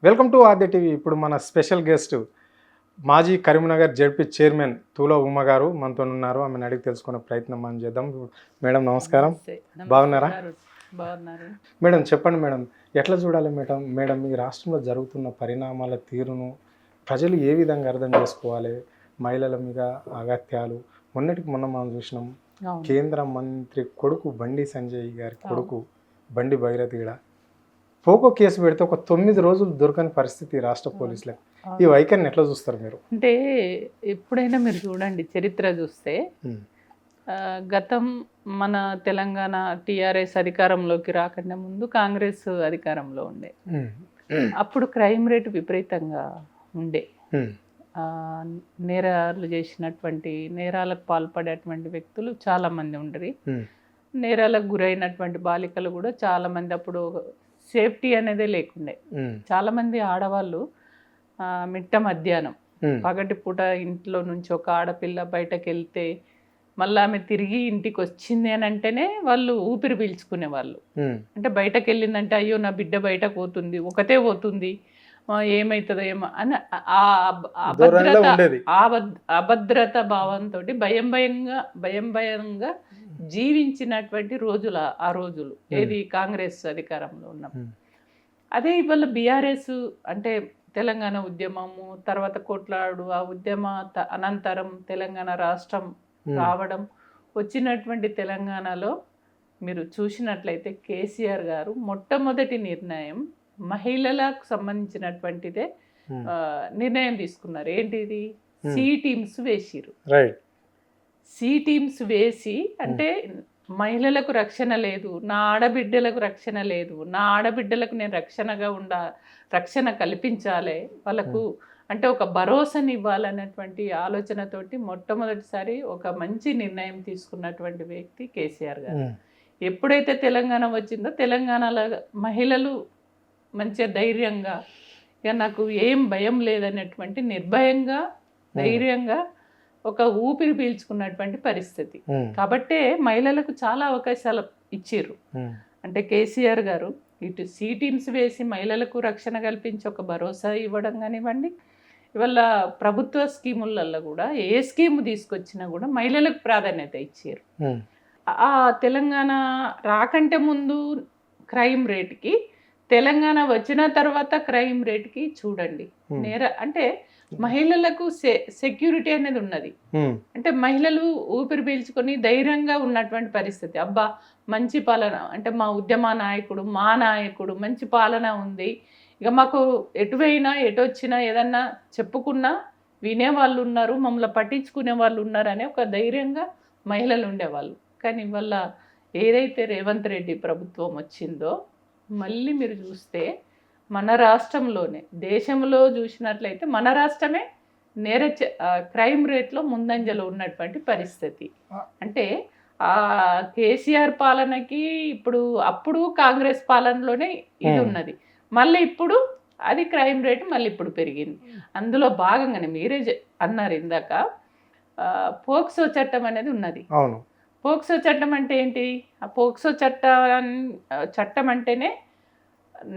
Welcome to Aadya TV. ఇప్పుడు మన special guest మాజీ కరీంనగర్ జెడ్పీ చైర్మన్ తూల ఉమ గారు మనతో ఉన్నారు. ఆమెను అడిగి తెలుసుకునే ప్రయత్నం మనం చేద్దాం. మేడం నమస్కారం, బాగున్నారా? మేడం చెప్పండి మేడం, ఎట్లా చూడాలి మేడం ఈ రాష్ట్రంలో జరుగుతున్న పరిణామాల తీరును ప్రజలు ఏ విధంగా అర్థం చేసుకోవాలి? మహిళల మీద అగత్యాలు మొన్నటికి మొన్న మనం చూసినాం. కేంద్ర మంత్రి కొడుకు బండి సంజయ్ గారి కొడుకు బండి భైరథ్ కూడా పోకో కేసు పెడితే ఒక 9 రోజులు దొరకని పరిస్థితి రాష్ట్ర పోలీసులకు. ఈ వైఖరిని ఎట్లా చూస్తారు మీరు? అంటే ఎప్పుడైనా మీరు చూడండి, చరిత్ర చూస్తే గతం మన తెలంగాణ టీఆర్ఎస్ అధికారంలోకి రాకుండా ముందు కాంగ్రెస్ అధికారంలో ఉండే. అప్పుడు క్రైమ్ రేటు విపరీతంగా ఉండే. నేరాలు చేసినటువంటి, నేరాలకు పాల్పడేటువంటి వ్యక్తులు చాలామంది ఉండరు. నేరాలకు గురైనటువంటి బాలికలు కూడా చాలామంది. అప్పుడు సేఫ్టీ అనేదే లేకుండే. చాలామంది ఆడవాళ్ళు మిట్ట మధ్యాహ్నం పగటి పూట ఇంట్లో నుంచి ఒక ఆడపిల్ల బయటకు వెళ్తే మళ్ళీ ఆమె తిరిగి ఇంటికి వచ్చింది అని అంటేనే వాళ్ళు ఊపిరి పీల్చుకునే వాళ్ళు. అంటే బయటకు వెళ్ళిందంటే అయ్యో నా బిడ్డ బయటకు పోతుంది, ఒకతే పోతుంది, ఏమవుతుందో ఏమో అని అభద్రత భావంతో భయంగా జీవించినటువంటి రోజులు ఆ రోజులు. ఏది కాంగ్రెస్ అధికారంలో ఉన్నప్పుడు. అదే ఇవాళ బీఆర్ఎస్ అంటే తెలంగాణ ఉద్యమము తర్వాత కొట్లాడు, ఆ ఉద్యమ అనంతరం తెలంగాణ రాష్ట్రం రావడం, వచ్చినటువంటి తెలంగాణలో మీరు చూసినట్లయితే కేసీఆర్ గారు మొట్టమొదటి నిర్ణయం మహిళలకు సంబంధించినటువంటిదే నిర్ణయం తీసుకున్నారు. ఏంటిది? సి టీమ్స్ వేసిరు. సి టీమ్స్ వేసి, అంటే మహిళలకు రక్షణ లేదు, నా ఆడబిడ్డలకు రక్షణ లేదు, నా ఆడబిడ్డలకు నేను రక్షణ కల్పించాలి, వాళ్ళకు అంటే ఒక భరోసాని ఇవ్వాలన్నటువంటి ఆలోచనతోటి మొట్టమొదటిసారి ఒక మంచి నిర్ణయం తీసుకున్నటువంటి వ్యక్తి కేసీఆర్ గారు. ఎప్పుడైతే తెలంగాణ వచ్చిందో తెలంగాణలో మహిళలు మంచిగా ధైర్యంగా, ఇక నాకు ఏం భయం లేదనేటువంటి నిర్భయంగా ధైర్యంగా ఒక ఊపిరి పీల్చుకున్నటువంటి పరిస్థితి. కాబట్టే మహిళలకు చాలా అవకాశాలు ఇచ్చిర్రు. అంటే కేసీఆర్ గారు ఇటు సి టీమ్స్ వేసి మహిళలకు రక్షణ కల్పించి ఒక భరోసా ఇవ్వడం కానివ్వండి, ఇవాళ ప్రభుత్వ స్కీములలో కూడా ఏ స్కీము తీసుకొచ్చినా కూడా మహిళలకు ప్రాధాన్యత ఇచ్చారు. ఆ తెలంగాణ రాకంటే ముందు క్రైమ్ రేట్కి, తెలంగాణ వచ్చిన తర్వాత క్రైమ్ రేట్కి చూడండి. అంటే మహిళలకు సెక్యూరిటీ అనేది ఉన్నది. అంటే మహిళలు ఊపిరి పీల్చుకొని ధైర్యంగా ఉన్నటువంటి పరిస్థితి. అబ్బా మంచి పాలన, అంటే మా ఉద్యమ నాయకుడు, మా నాయకుడు మంచి పాలన ఉంది, ఇక మాకు ఎటువైనా ఎటొచ్చినా ఏదన్నా చెప్పుకున్నా వినేవాళ్ళు ఉన్నారు, మమ్మల్ని పట్టించుకునే వాళ్ళు ఉన్నారు అనే ఒక ధైర్యంగా మహిళలు ఉండేవాళ్ళు. కానీ ఇవాళ ఏదైతే రేవంత్ రెడ్డి ప్రభుత్వం వచ్చిందో, మళ్ళీ మీరు చూస్తే మన రాష్ట్రంలోనే, దేశంలో చూసినట్లయితే మన రాష్ట్రమే క్రైమ్ రేట్లో ముందంజలో ఉన్నటువంటి పరిస్థితి. అంటే ఆ కేసీఆర్ పాలనకి అప్పుడు కాంగ్రెస్ పాలనలోనే ఇది ఉన్నది, మళ్ళీ ఇప్పుడు అది క్రైమ్ రేటు మళ్ళీ ఇప్పుడు పెరిగింది. అందులో భాగంగానే మీరే అన్నారు ఇందాక, పోక్సో చట్టం అనేది ఉన్నది. పోక్సో చట్టం అంటే ఏంటి? ఆ పోక్సో చట్టం అంటేనే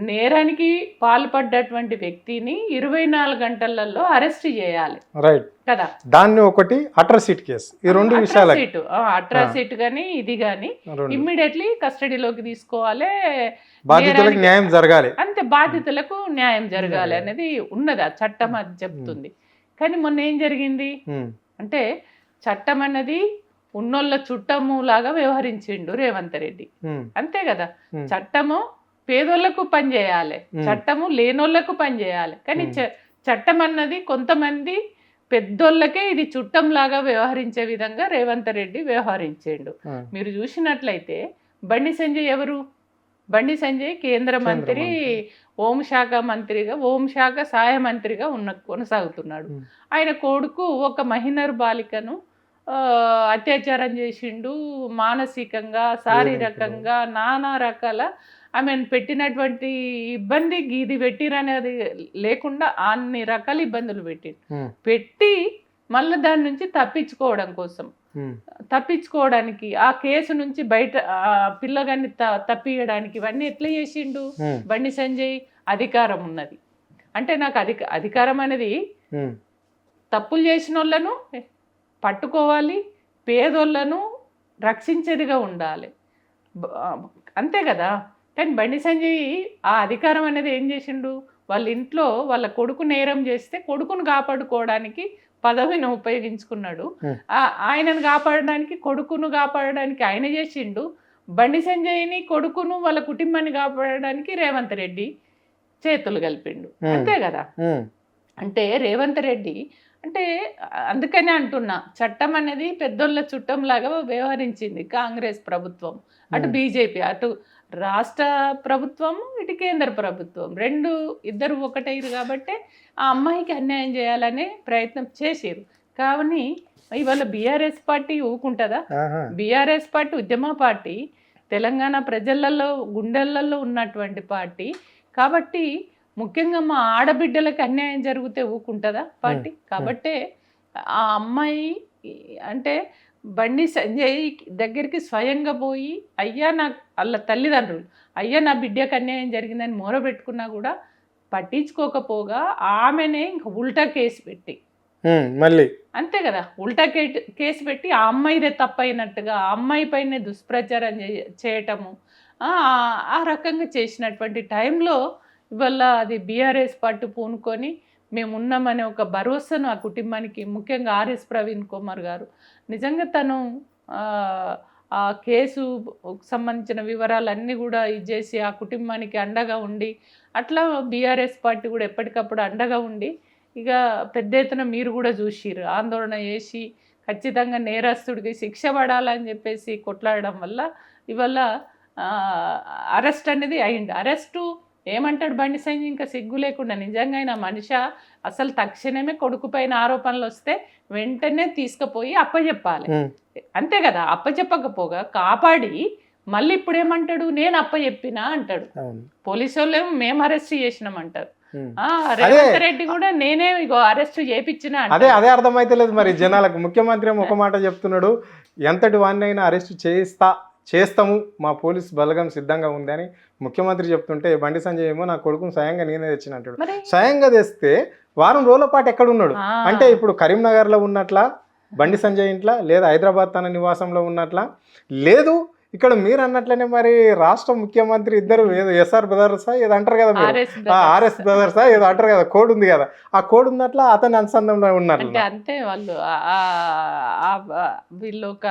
నేరానికి పాల్పడ్డటువంటి వ్యక్తిని 24 గంటలలో అరెస్ట్ చేయాలి కదా. దాన్ని ఒకటి అట్రాసిటీ కేసు, ఈ రెండు విషయాలు, అట్రాసిటీ కానీ ఇది కానీ ఇమ్మీడియట్లీ కస్టడీలోకి తీసుకోవాలి, బాధితులకు న్యాయం జరగాలి, అంతే, బాధితులకు న్యాయం జరగాలి అనేది ఉన్నది. ఆ చట్టం అది చెప్తుంది. కానీ మొన్న ఏం జరిగింది అంటే, చట్టం అన్నది ఉన్నోళ్ళ చుట్టము లాగా వ్యవహరించిండు రేవంత్ రెడ్డి, అంతే కదా. చట్టము పేదోళ్లకు పనిచేయాలి, చట్టము లేనోళ్లకు పనిచేయాలి. కానీ చట్టం అన్నది కొంతమంది పెద్దోళ్ళకే ఇది చుట్టంలాగా వ్యవహరించే విధంగా రేవంత్ రెడ్డి వ్యవహరించిండు. మీరు చూసినట్లయితే బండి సంజయ్ ఎవరు? బండి సంజయ్ కేంద్ర మంత్రి, హోంశాఖ మంత్రిగా, హోంశాఖ సహాయ మంత్రిగా కొనసాగుతున్నాడు. ఆయన కొడుకు ఒక మైనర్ బాలికను అత్యాచారం చేసిండు, మానసికంగా శారీరకంగా నానా రకాల ఆమెను పెట్టినటువంటి ఇబ్బంది ఇది పెట్టిరనేది లేకుండా అన్ని రకాల ఇబ్బందులు పెట్టి మళ్ళీ దాని నుంచి తప్పించుకోవడానికి ఆ కేసు నుంచి బయట పిల్లగాన్ని తప్పియడానికి ఇవన్నీ ఎట్లా చేసిండు బండి సంజయ్? అధికారం ఉన్నది, అంటే నాకు అధికారం అనేది తప్పులు చేసిన వాళ్ళను పట్టుకోవాలి, పేదోళ్ళను రక్షించేదిగా ఉండాలి, అంతే కదా. కానీ బండి సంజయ్ ఆ అధికారం అనేది ఏం చేసిండు, వాళ్ళ ఇంట్లో వాళ్ళ కొడుకు నేరం చేస్తే కొడుకును కాపాడుకోవడానికి పదవిని ఉపయోగించుకున్నాడు. ఆయనను కాపాడడానికి, కొడుకును కాపాడడానికి ఆయన చేసిండు. బండి సంజయ్ని, కొడుకును, వాళ్ళ కుటుంబాన్ని కాపాడడానికి రేవంత్ రెడ్డి చేతులు కలిపిండు, అంతే కదా. అంటే రేవంత్ రెడ్డి అంటే అందుకనే అంటున్నా, చట్టం అనేది పెద్దోళ్ళ చుట్టంలాగా వ్యవహరించింది కాంగ్రెస్ ప్రభుత్వం, అటు బీజేపీ, అటు రాష్ట్ర ప్రభుత్వం, ఇటు కేంద్ర ప్రభుత్వం, ఇద్దరు ఒకటైరు కాబట్టి ఆ అమ్మాయికి అన్యాయం చేయాలనే ప్రయత్నం చేసారు. కానీ ఇవాళ బీఆర్ఎస్ పార్టీ ఊకుంటుందా? బీఆర్ఎస్ పార్టీ ఉద్యమ పార్టీ, తెలంగాణ ప్రజలలో గుండెలలో ఉన్నటువంటి పార్టీ కాబట్టి ముఖ్యంగా మా ఆడబిడ్డలకు అన్యాయం జరిగితే ఊకుంటుందా పార్టీ? కాబట్టే ఆ అమ్మాయి అంటే బండి సంజయ్ దగ్గరికి స్వయంగా పోయి, అయ్యా నా వాళ్ళ తల్లిదండ్రులు, అయ్యా నా బిడ్డకు అన్యాయం జరిగిందని మొరబెట్టుకున్నా కూడా పట్టించుకోకపోగా ఆమెనే ఇంకా ఉల్టా కేసు పెట్టి మళ్ళీ అంతే కదా, ఉల్టా కేసు పెట్టి ఆ అమ్మాయిదే తప్పైనట్టుగా ఆ అమ్మాయి పైనే దుష్ప్రచారం చేయటము, ఆ రకంగా చేసినటువంటి టైంలో ఇవాళ అది బీఆర్ఎస్ పార్టీ పూనుకొని మేము ఉన్నామనే ఒక భరోసాను ఆ కుటుంబానికి, ముఖ్యంగా ఆర్ఎస్ ప్రవీణ్ కుమార్ గారు నిజంగా తను ఆ కేసు సంబంధించిన వివరాలన్నీ కూడా ఇచ్చేసి ఆ కుటుంబానికి అండగా ఉండి, అట్లా బీఆర్ఎస్ పార్టీ కూడా ఎప్పటికప్పుడు అండగా ఉండి, ఇక పెద్ద ఎత్తున మీరు కూడా చూసిర్రు ఆందోళన చేసి ఖచ్చితంగా నేరస్తుడికి శిక్ష పడాలని చెప్పేసి కొట్లాడడం వల్ల ఇవాళ అరెస్ట్ అనేది అయింది. అరెస్టు ఏమంటాడు బండి సంజయ్, ఇంకా సిగ్గు లేకుండా నిజంగా ఆయన మనిషి అసలు తక్షణమే కొడుకు పైన ఆరోపణలు వస్తే వెంటనే తీసుకుపోయి అప్పచెప్పాలి, అంతే కదా. అప్పచెప్పకపోగా కాపాడి మళ్ళీ ఇప్పుడు ఏమంటాడు, నేను అప్పచెప్పినా అంటాడు. పోలీసు వాళ్ళు మేము అరెస్ట్ చేసినాం అంటారు. రేవంత్ రెడ్డి కూడా నేనే ఇగో అరెస్ట్ చేయించినా. అదే అర్థమైతలేదు మరి జనాలకు. ముఖ్యమంత్రి ఒక మాట చెప్తున్నాడు, ఎంతటి వాడిని అయినా అరెస్ట్ చేస్తాము, మా పోలీస్ బలగం సిద్ధంగా ఉంది అని ముఖ్యమంత్రి చెప్తుంటే, బండి సంజయ్ ఏమో నా కొడుకును స్వయంగా నేనే తెచ్చినట్టు. స్వయంగా తెస్తే వారం రోజుల పాటు ఎక్కడున్నాడు అంటే, ఇప్పుడు కరీంనగర్లో ఉన్నట్లా బండి సంజయ్ ఇంట్లో, లేదా హైదరాబాద్ తన నివాసంలో ఉన్నట్లా లేదు, ఇక్కడ మీరు అన్నట్లనే మరి రాష్ట్ర ముఖ్యమంత్రి ఇద్దరు ఏదో ఎస్ఆర్ బ్రదర్సా ఏదో అంటారు కదా, మీరు ఆర్ఎస్ బ్రదర్సా ఏదో అంటారు కదా, కోడ్ ఉంది కదా, ఆ కోడ్ ఉన్నట్ల అతని అనుసంధానంలో ఉన్నారు. అంతే వాళ్ళు వీళ్ళు ఒక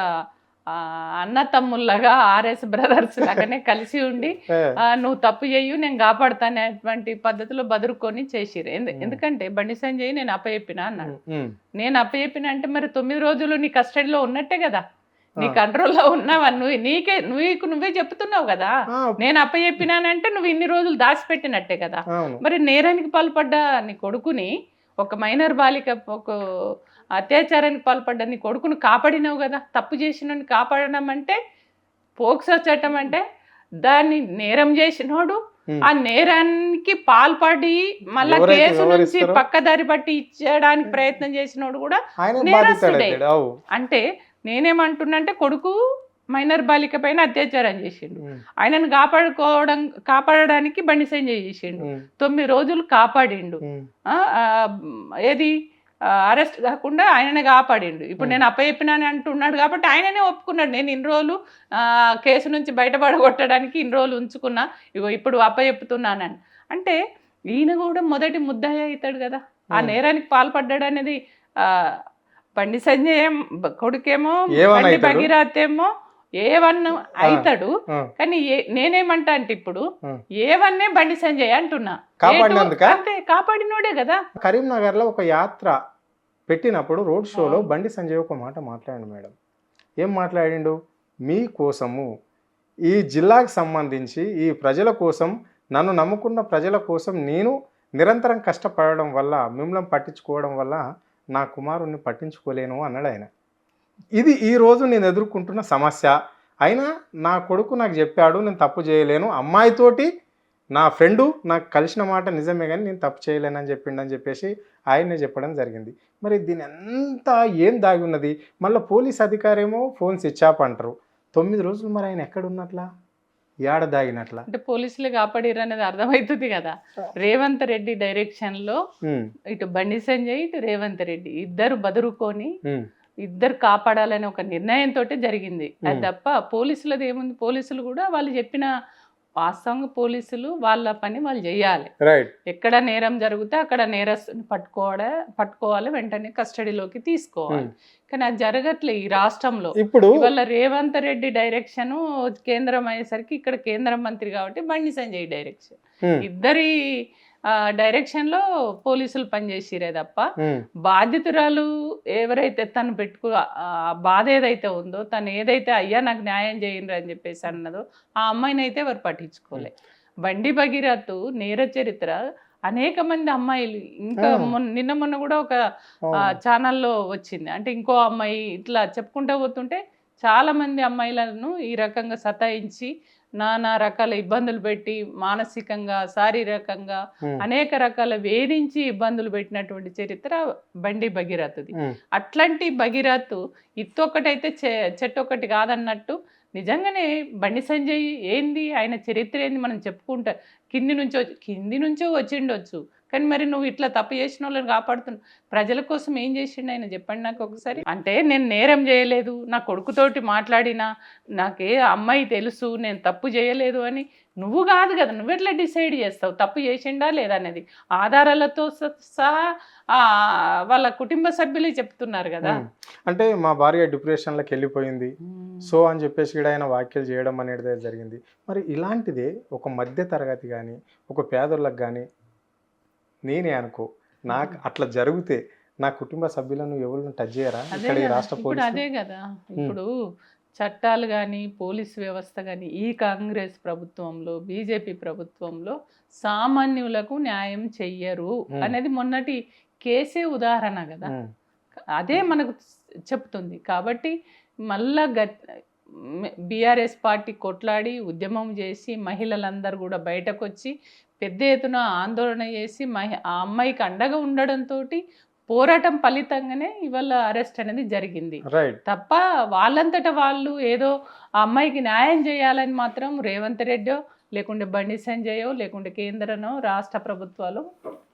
అన్న తమ్ముళ్ళగా ఆర్ఎస్ బ్రదర్స్ లాగానే కలిసి ఉండి నువ్వు తప్పు చేయు నేను కాపాడుతానేటువంటి పద్ధతిలో బదురుకొని చేసిరు. ఎందుకంటే బండి సంజయ్ నేను అప్పచెప్పినా అన్నాడు. నేను అప్పచెప్పినా అంటే మరి 9 రోజులు నీ కస్టడీలో ఉన్నట్టే కదా, నీ కంట్రోల్లో ఉన్నావా, నువ్వే చెప్తున్నావు కదా, నేను అప్పచెప్పినానంటే నువ్వు ఇన్ని రోజులు దాచిపెట్టినట్టే కదా. మరి నేరానికి పాల్పడ్డ నీ కొడుకుని, ఒక మైనర్ బాలిక ఒక అత్యాచారానికి పాల్పడ్డ నీ కొడుకును కాపాడినావు కదా. తప్పు చేసిన కాపాడడం అంటే పోక్సో చట్టం అంటే దాన్ని నేరం చేసినోడు, ఆ నేరానికి పాల్పడి మళ్ళా కేసు నుంచి పక్కదారి పట్టి ఇచ్చడానికి ప్రయత్నం చేసినోడు కూడా నేరస్తుడే. అంటే నేనేమంటున్నా, కొడుకు మైనర్ బాలిక పైన అత్యాచారం చేసిండు, ఆయనను కాపాడడానికి బండి సంజయ్ చేసిండు, 9 రోజులు కాపాడిండు, ఏది అరెస్ట్ కాకుండా ఆయననే కాపాడిండు. ఇప్పుడు నేను అప్పచెప్పినాని అంటున్నాడు కాబట్టి ఆయననే ఒప్పుకున్నాడు, నేను ఇన్ని రోజులు కేసు నుంచి బయటపడగొట్టడానికి ఇన్ని రోజులు ఉంచుకున్నా, ఇగో ఇప్పుడు అప్పచెప్పుతున్నానని. అంటే ఈయన కూడా మొదటి ముద్దాయి అవుతాడు కదా, ఆ నేరానికి పాల్పడ్డాడు అనేది. బండి సంజయ్ కొడుకేమో బండి భగీరథ్ ఏమో A1 అవుతాడు, కానీ నేనేమంటా అంటే ఇప్పుడు A1 బండి సంజయ్ అంటున్నా, అంతే కాపాడినోడే కదా. కరీంనగర్ లో ఒక యాత్ర పెట్టినప్పుడు రోడ్ షోలో బండి సంజయ్ ఒక మాట మాట్లాడాడు మేడం. ఏం మాట్లాడిండు, మీ కోసము ఈ జిల్లాకు సంబంధించి ఈ ప్రజల కోసం, నన్ను నమ్ముకున్న ప్రజల కోసం నేను నిరంతరం కష్టపడడం వల్ల, మిమ్మల్ని పట్టించుకోవడం వల్ల నా కుమారుణ్ణి పట్టించుకోలేను అన్నాడు ఆయన. ఇది ఈరోజు నేను ఎదుర్కొంటున్న సమస్య. అయినా నా కొడుకు నాకు చెప్పాడు నేను తప్పు చేయలేను, అమ్మాయితోటి నా ఫ్రెండు నాకు కలిసిన మాట నిజమే కానీ నేను తప్పు చేయలేనని చెప్పిండని చెప్పేసి ఆయనే చెప్పడం జరిగింది. మరి దీని అంతా ఏం దాగి ఉన్నది? మళ్ళీ పోలీస్ అధికారేమో ఫోన్ స్విచ్ ఆఫ్ అంటారు. 9 రోజులు మరి ఆయన ఎక్కడున్నట్లా? ఏడ దాగినట్ల. అంటే పోలీసులు కాపాడిరు అనేది అర్థమవుతుంది కదా. రేవంత్ రెడ్డి డైరెక్షన్ లో ఇటు బండి సంజయ్ ఇటు రేవంత్ రెడ్డి ఇద్దరు బదురుకొని ఇద్దరు కాపాడాలని ఒక నిర్ణయంతో జరిగింది. అది తప్ప పోలీసులది ఏముంది, పోలీసులు కూడా వాళ్ళు చెప్పిన వాస్తవంగా పోలీసులు వాళ్ళ పని వాళ్ళు చేయాలి. ఎక్కడ నేరం జరిగితే అక్కడ నేరస్తుని పట్టుకోవాలి, వెంటనే కస్టడీలోకి తీసుకోవాలి. కానీ అది జరగట్లే ఈ రాష్ట్రంలో. ఇప్పుడు ఇవాళ రేవంత్ రెడ్డి డైరెక్షన్ కేంద్రం అయ్యేసరికి ఇక్కడ కేంద్ర మంత్రి కాబట్టి బండి సంజయ్ డైరెక్షన్, ఇద్దరి డైరెక్షన్ లో పోలీసులు పనిచేసిరే తప్ప బాధితురాలు ఎవరైతే తను బాధ ఏదైతే ఉందో, తను ఏదైతే అయ్యా నాకు న్యాయం చేయండి అని చెప్పేసి అన్నదో ఆ అమ్మాయిని అయితే ఎవరు పట్టించుకోలే. బండి భగీరథ్ నేర చరిత్ర అనేక మంది అమ్మాయిలు, ఇంకా నిన్న మొన్న కూడా ఒక ఛానల్లో వచ్చింది, అంటే ఇంకో అమ్మాయి ఇట్లా చెప్పుకుంటూ పోతుంటే చాలా మంది అమ్మాయిలను ఈ రకంగా సతాయించి నానా రకాల ఇబ్బందులు పెట్టి మానసికంగా శారీరకంగా అనేక రకాల వేధించి ఇబ్బందులు పెట్టినటువంటి చరిత్ర బండి భగీరథది. అట్లాంటి భగీరథ్ ఇత్తొక్కటైతే చెట్టొక్కటి కాదన్నట్టు నిజంగానే బండి సంజయ్ ఏంది, ఆయన చరిత్ర ఏంది మనం చెప్పుకుంటా, కింది నుంచో వచ్చిండొచ్చు, కానీ మరి నువ్వు ఇట్లా తప్పు చేసిన వాళ్ళని కాపాడుతున్నావు, ప్రజల కోసం ఏం చేసిండు ఆయన చెప్పండి నాకు ఒకసారి. అంటే నేను నేరం చేయలేదు, నా కొడుకుతోటి మాట్లాడినా, నాకే అమ్మాయి తెలుసు నేను తప్పు చేయలేదు అని నువ్వు కాదు కదా, నువ్వు ఎట్లా డిసైడ్ చేస్తావు తప్పు చేసిండా లేదా అనేది? ఆధారాలతో సహా వాళ్ళ కుటుంబ సభ్యులే చెప్తున్నారు కదా. అంటే మా భార్య డిప్రెషన్లోకి వెళ్ళిపోయింది సో అని చెప్పేసి కూడా ఆయన వ్యాఖ్యలు చేయడం అనేది జరిగింది. మరి ఇలాంటిదే ఒక మధ్య తరగతి కానీ ఒక పేదోళ్ళకి కానీ నేనే అనుకో, నాకు అట్లా జరిగితే నా కుటుంబ సభ్యులను ఎవరు టచ్ చేయరా ఇక్కడ ఈ రాష్ట్ర పోలీసు? అదే కదా, ఇప్పుడు చట్టాలు కానీ పోలీస్ వ్యవస్థ కానీ ఈ కాంగ్రెస్ ప్రభుత్వంలో బీజేపీ ప్రభుత్వంలో సామాన్యులకు న్యాయం చెయ్యరు అనేది మొన్నటి కేసే ఉదాహరణ కదా. అదే మనకు చెప్తుంది. కాబట్టి మళ్ళా బీఆర్ఎస్ పార్టీ కొట్లాడి ఉద్యమం చేసి మహిళలందరూ కూడా బయటకు వచ్చి పెద్ద ఎత్తున ఆందోళన చేసి ఆ అమ్మాయికి అండగా ఉండడంతో పోరాటం ఫలితంగానే ఇవాళ అరెస్ట్ అనేది జరిగింది తప్ప వాళ్ళంతటా వాళ్ళు ఏదో ఆ అమ్మాయికి న్యాయం చేయాలని మాత్రం రేవంత్ రెడ్డో లేకుంటే బండి సంజయో లేకుంటే కేంద్రనో రాష్ట్ర ప్రభుత్వాలు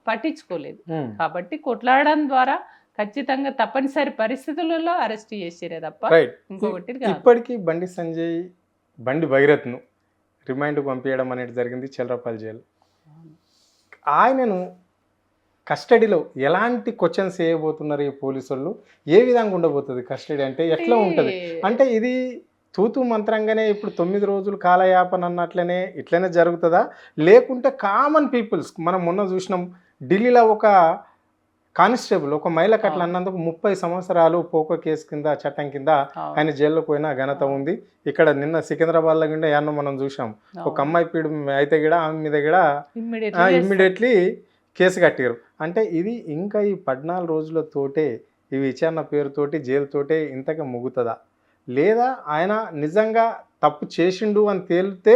పట్టించుకోలేదు. కాబట్టి కొట్లాడడం ద్వారా ఖచ్చితంగా తప్పనిసరి పరిస్థితులలో అరెస్ట్ చేసిరే తప్ప ఇంకొకటి. ఇప్పటికీ బండి సంజయ్ బండి భగీరథ్ను రిమైండ్ పంపించడం అనేది జరిగింది చిల్లరపల్లి జైలు. ఆయనను కస్టడీలో ఎలాంటి క్వశ్చన్స్ వేయబోతున్నారు ఈ పోలీసు వాళ్ళు? ఏ విధంగా ఉండబోతుంది కస్టడీ అంటే ఎట్లా ఉంటుంది? అంటే ఇది తూతు మంత్రంగానే ఇప్పుడు 9 రోజులు కాలయాపన అన్నట్లనే ఇట్లనే జరుగుతుందా, లేకుంటే కామన్ పీపుల్స్ మనం మొన్న చూసినాం ఢిల్లీలో ఒక కానిస్టేబుల్ ఒక మహిళకు అట్లా అన్నందుకు 30 సంవత్సరాలు పోకో కేసు కింద చట్టం కింద ఆయన జైల్లోకి పోయిన ఘనత ఉంది. ఇక్కడ నిన్న సికింద్రాబాద్లో కూడా యాన్నో మనం చూసాం, ఒక అమ్మాయి పీడు అయితే కూడా ఆమె మీద కూడా ఇమ్మీడియట్లీ కేసు కట్టారు. అంటే ఇది ఇంకా ఈ 14 రోజులతోటే ఈ విచారణ పేరుతోటి జైలుతోటే ఇంతగా ముగుతుందా, లేదా ఆయన నిజంగా తప్పు చేసిండు అని తేలితే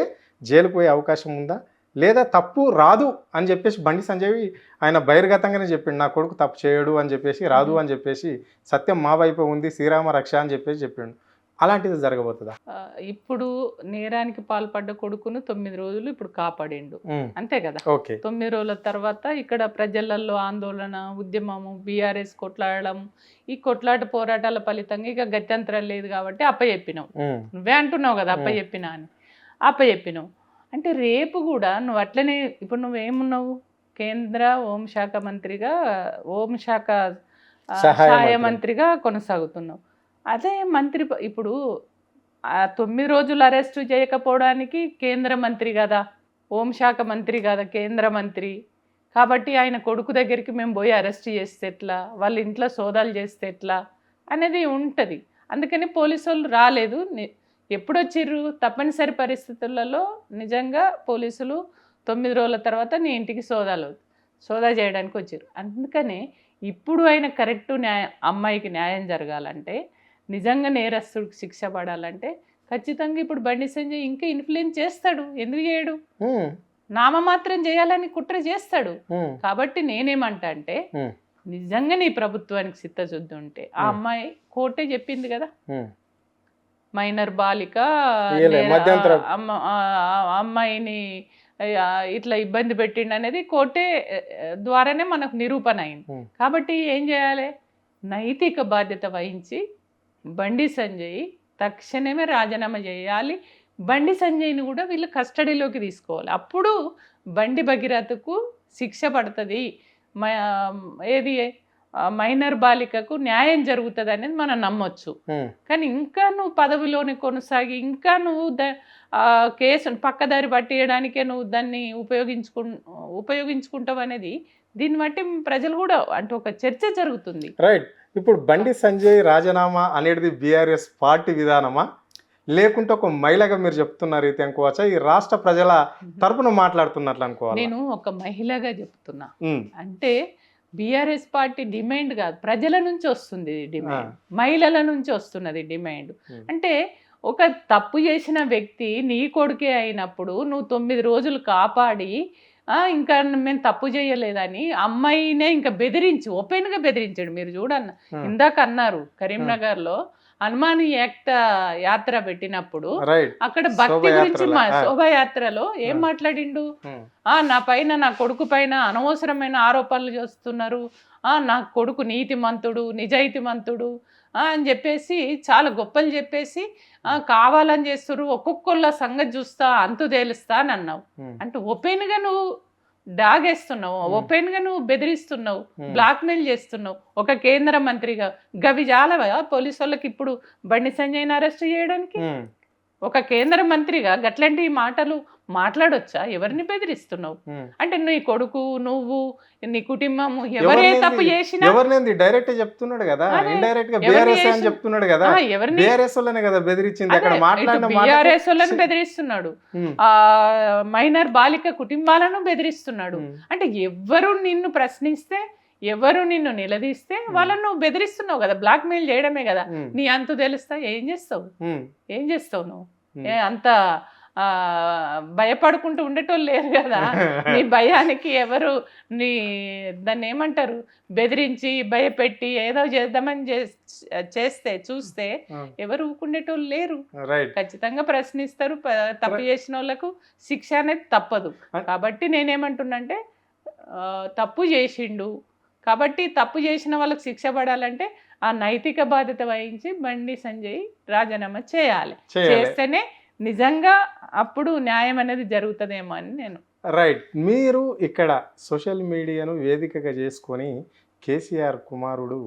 జైలుకు పోయే అవకాశం ఉందా, లేదా తప్పు రాదు అని చెప్పేసి బండి సంజయ్ ఆయన బహిర్గతంగానే చెప్పిండు నా కొడుకు తప్పు చేయడు అని చెప్పేసి, రాదు అని చెప్పేసి, సత్యం మా వైపు ఉంది శ్రీరామ రక్ష అని చెప్పేసి చెప్పిండు, అలాంటిది జరగబోతుందా? ఇప్పుడు నేరానికి పాల్పడ్డ కొడుకును 9 రోజులు ఇప్పుడు కాపాడిండు అంతే కదా. 9 రోజుల తర్వాత ఇక్కడ ప్రజలలో ఆందోళన ఉద్యమము బీఆర్ఎస్ కొట్లాడడం, ఈ కొట్లాట పోరాటాల ఫలితంగా ఇక గత్యంతరం లేదు కాబట్టి అప్పచెప్పినావు. నువ్వే అంటున్నావు కదా అప్పచెప్పినా అని. అప్పచెప్పినావు అంటే రేపు కూడా నువ్వు అట్లనే ఇప్పుడు నువ్వేమున్నావు కేంద్ర హోంశాఖ మంత్రిగా హోంశాఖ సహాయ మంత్రిగా కొనసాగుతున్నావు. అదే మంత్రి ఇప్పుడు 9 రోజులు అరెస్టు చేయకపోవడానికి కేంద్ర మంత్రి కదా, హోంశాఖ మంత్రి కదా, కేంద్ర మంత్రి కాబట్టి ఆయన కొడుకు దగ్గరికి మేము పోయి అరెస్ట్ చేస్తే ఎట్లా, వాళ్ళ ఇంట్లో సోదాలు చేస్తే ఎట్లా అనేది ఉంటుంది. అందుకని పోలీసు వాళ్ళు రాలేదు. ఎప్పుడు వచ్చిర్రు? తప్పనిసరి పరిస్థితులలో నిజంగా పోలీసులు 9 రోజుల తర్వాత నీ ఇంటికి సోదా చేయడానికి వచ్చారు. అందుకనే ఇప్పుడు ఆయన కరెక్టు అమ్మాయికి న్యాయం జరగాలంటే, నిజంగా నేరస్తుడికి శిక్ష పడాలంటే ఖచ్చితంగా ఇప్పుడు బండి సంజయ్ ఇంకా ఇన్ఫ్లుయెన్స్ చేస్తాడు. ఎందుకు చేయడు? నామమాత్రం చేయాలని కుట్ర చేస్తాడు. కాబట్టి నేనేమంటా అంటే నిజంగా నీ ప్రభుత్వానికి చిత్తశుద్ధి ఉంటే ఆ అమ్మాయి కోర్టే చెప్పింది కదా, మైనర్ బాలిక ఇయ్యలే, మధ్యంతర అమ్మాయిని ఇట్లా ఇబ్బంది పెట్టిండు అనేది కోర్టే ద్వారానే మనకు నిరూపణ అయింది. కాబట్టి ఏం చేయాలి, నైతిక బాధ్యత వహించి బండి సంజయ్ తక్షణమే రాజీనామా చేయాలి. బండి సంజయ్ని కూడా వీళ్ళు కస్టడీలోకి తీసుకోవాలి. అప్పుడు బండి భగీరథకు శిక్ష పడుతుంది, ఏది మైనర్ బాలికకు న్యాయం జరుగుతుంది అనేది మనం నమ్మొచ్చు. కానీ ఇంకా నువ్వు పదవిలోని కొనసాగి ఇంకా నువ్వు కేసును పక్కదారి పట్టేయడానికే నువ్వు దాన్ని ఉపయోగించుకుంటావు అనేది దీన్ని బట్టి ప్రజలు కూడా అంటే ఒక చర్చ జరుగుతుంది. రైట్. ఇప్పుడు బండి సంజయ్ రాజీనామా అనేది బీఆర్ఎస్ పార్టీ విధానమా, లేకుంటే ఒక మహిళగా మీరు చెప్తున్న రీతి అనుకోవచ్చా, ఈ రాష్ట్ర ప్రజల తరపున మాట్లాడుతున్నట్లు అనుకోవాలి? నేను ఒక మహిళగా చెప్తున్నా. అంటే బీఆర్ఎస్ పార్టీ డిమాండ్ కాదు, ప్రజల నుంచి వస్తుంది డిమాండ్, మహిళల నుంచి వస్తున్నది డిమాండ్. అంటే ఒక తప్పు చేసిన వ్యక్తి నీ కొడుకే అయినప్పుడు నువ్వు 9 రోజులు కాపాడి ఇంకా మేము తప్పు చేయలేదని అమ్మాయినే ఇంకా బెదిరించి ఓపెన్గా బెదిరించాడు. మీరు చూడన్న, ఇందాక అన్నారు కరీంనగర్లో హనుమాన్ యాత్ర పెట్టినప్పుడు అక్కడ భక్తి గురించి శోభాయాత్రలో ఏం మాట్లాడిండు, నా పైన నా కొడుకు పైన అనవసరమైన ఆరోపణలు చేస్తున్నారు, నా కొడుకు నీతిమంతుడు నిజాయితీమంతుడు అని చెప్పేసి చాలా గొప్పలు చెప్పేసి కావాలని చేస్తున్నారు, ఒక్కొక్కళ్ళ సంగతి చూస్తా అంతు తేలుస్తా అని అన్నావు. అంటే ఓపెన్గా నువ్వు డాగేస్తున్నావు, ఓపెన్గా నువ్వు బెదిరిస్తున్నావు, బ్లాక్మెయిల్ చేస్తున్నావు ఒక కేంద్ర మంత్రిగా. గవి జాలవా పోలీసు వాళ్ళకి ఇప్పుడు బండి సంజయ్ని అరెస్ట్ చేయడానికి? ఒక కేంద్ర మంత్రిగా గట్లాంటి మాటలు మాట్లాడొచ్చా? ఎవరిని బెదిరిస్తున్నావు? అంటే నీ కొడుకు, నువ్వు, నీ కుటుంబం ఎవరే తప్పు చేసినా డైరెక్ట్ చెప్తున్నాడు కదా, ఇండైరెక్ట్ గా బీఆర్ఎస్ అని చెప్తున్నాడు కదా, బీఆర్ఎస్ వాళ్ళనే కదా బెదిరించింది. అక్కడ మాట్లాడిన బీఆర్ఎస్ వాళ్ళని బెదిరిస్తున్నాడు, మైనర్ బాలిక కుటుంబాలను బెదిరిస్తున్నాడు. అంటే ఎవరు నిన్ను ప్రశ్నిస్తే, ఎవరు నిన్ను నిలదీస్తే వాళ్ళను నువ్వు బెదిరిస్తున్నావు కదా, బ్లాక్ మెయిల్ చేయడమే కదా. నీ అంతు తెలుస్తా ఏం చేస్తావు నువ్వు? అంత భయపడుకుంటూ ఉండేటోళ్ళు లేరు కదా. నీ భయానికి ఎవరు దాన్ని ఏమంటారు, బెదిరించి భయపెట్టి ఏదో చేద్దామని చూస్తే ఎవరు ఊకుండేటోళ్ళు లేరు. ఖచ్చితంగా ప్రశ్నిస్తారు. తప్పు చేసిన వాళ్ళకు శిక్ష అనేది తప్పదు. కాబట్టి నేనేమంటున్నంటే తప్పు చేసిండు కాబట్టి తప్పు చేసిన వాళ్ళకి శిక్ష పడాలంటే ఆ నైతిక బాధ్యత వహించి బండి సంజయ్ రాజీనామా చేయాలి. చేస్తేనే నిజంగా అప్పుడు న్యాయం అనేది జరుగుతుందేమో అని నేను. రైట్. మీరు ఇక్కడ సోషల్ మీడియాను వేదికగా చేసుకొని కేసీఆర్ కుమారుడు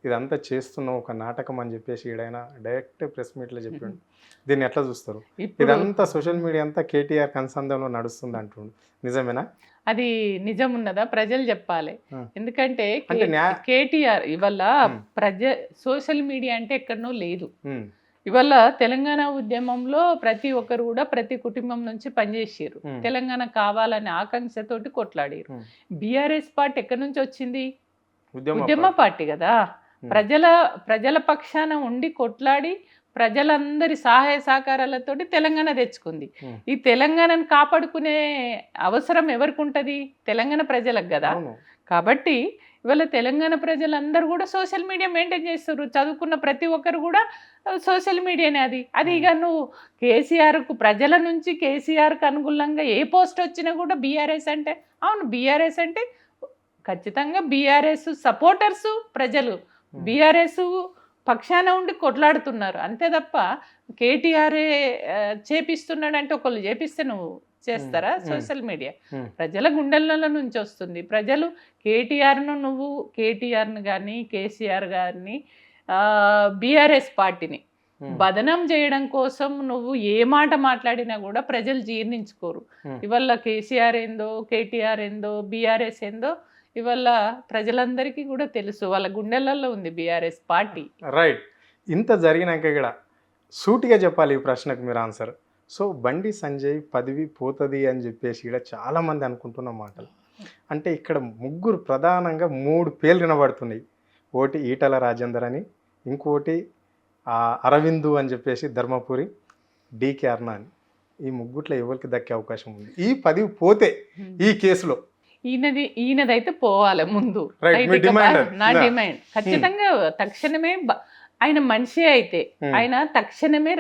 ఇదంతా చేస్తున్న ఒక నాటకం అని చెప్పేసి ఈడైనా డైరెక్ట్ ప్రెస్ మీట్లో చెప్పిండు. దీన్ని ఎట్లా చూస్తారు? ఇదంతా సోషల్ మీడియా అంతా కేటీఆర్ కన్సందంలో నడుస్తుంది అంటుండు, నిజమేనా? అది నిజం ఉన్నదా? ప్రజలు చెప్పాలి. ఎందుకంటే కేటీఆర్ ఇవాళ సోషల్ మీడియా అంటే ఎక్కడనో లేదు. ఇవాళ తెలంగాణ ఉద్యమంలో ప్రతి ఒక్కరు కూడా ప్రతి కుటుంబం నుంచి పనిచేసారు, తెలంగాణ కావాలనే ఆకాంక్షతోటి కొట్లాడారు. బీఆర్ఎస్ పార్టీ ఎక్కడి నుంచి వచ్చింది? ఉద్యమ పార్టీ కదా. ప్రజల పక్షాన ఉండి కొట్లాడి ప్రజలందరి సహాయ సహకారాలతోటి తెలంగాణ తెచ్చుకుంది. ఈ తెలంగాణను కాపాడుకునే అవసరం ఎవరికి ఉంటుంది? తెలంగాణ ప్రజలకు కదా. కాబట్టి ఇవాళ తెలంగాణ ప్రజలందరూ కూడా సోషల్ మీడియా మెయింటైన్ చేస్తారు. చదువుకున్న ప్రతి ఒక్కరు కూడా సోషల్ మీడియానే. అది ఇక నువ్వు కేసీఆర్కు ప్రజల నుంచి కేసీఆర్కు అనుకూలంగా ఏ పోస్ట్ వచ్చినా కూడా బీఆర్ఎస్ అంటే అవును, బీఆర్ఎస్ అంటే ఖచ్చితంగా బీఆర్ఎస్ సపోర్టర్సు ప్రజలు బీఆర్ఎస్ పక్షాన ఉండి కొట్లాడుతున్నారు అంతే తప్ప కేటీఆరే చేపిస్తున్నాడు అంటే ఒకళ్ళు చేపిస్తే నువ్వు చేస్తారా? సోషల్ మీడియా ప్రజల గుండెల నుంచి వస్తుంది. ప్రజలు కేటీఆర్ను కానీ కేసీఆర్ గారిని బీఆర్ఎస్ పార్టీని బదనం చేయడం కోసం నువ్వు ఏ మాట మాట్లాడినా కూడా ప్రజలు జీర్ణించుకోరు. ఇవాళ కేసీఆర్ ఏందో, కేటీఆర్ ఏందో, బీఆర్ఎస్ ఏందో ఇవాళ ప్రజలందరికీ కూడా తెలుసు. వాళ్ళ గుండెలలో ఉంది బీఆర్ఎస్ పార్టీ. రైట్. ఇంత జరిగినాక కూడా సూటిగా చెప్పాలి ఈ ప్రశ్నకు మీరు ఆన్సర్. సో బండి సంజయ్ పదవి పోతుంది అని చెప్పేసి ఇక్కడ చాలామంది అనుకుంటున్న మాటలు. అంటే ఇక్కడ ప్రధానంగా 3 పేర్లు వినబడుతున్నాయి. ఒకటి ఈటల రాజేందర్ అని, ఇంకోటి అరవిందు అని చెప్పేసి ధర్మపురి, డీకే అర్ణ అని. ఈ ముగ్గుట్లో ఎవరికి దక్కే అవకాశం ఉంది ఈ పదవి పోతే ఈ కేసులో? ఈయనదైతే పోవాలి ముందు. నా డిమాండ్ ఖచ్చితంగా తక్షణమే ఆయన మనిషి అయితే ఆయన తక్షణమే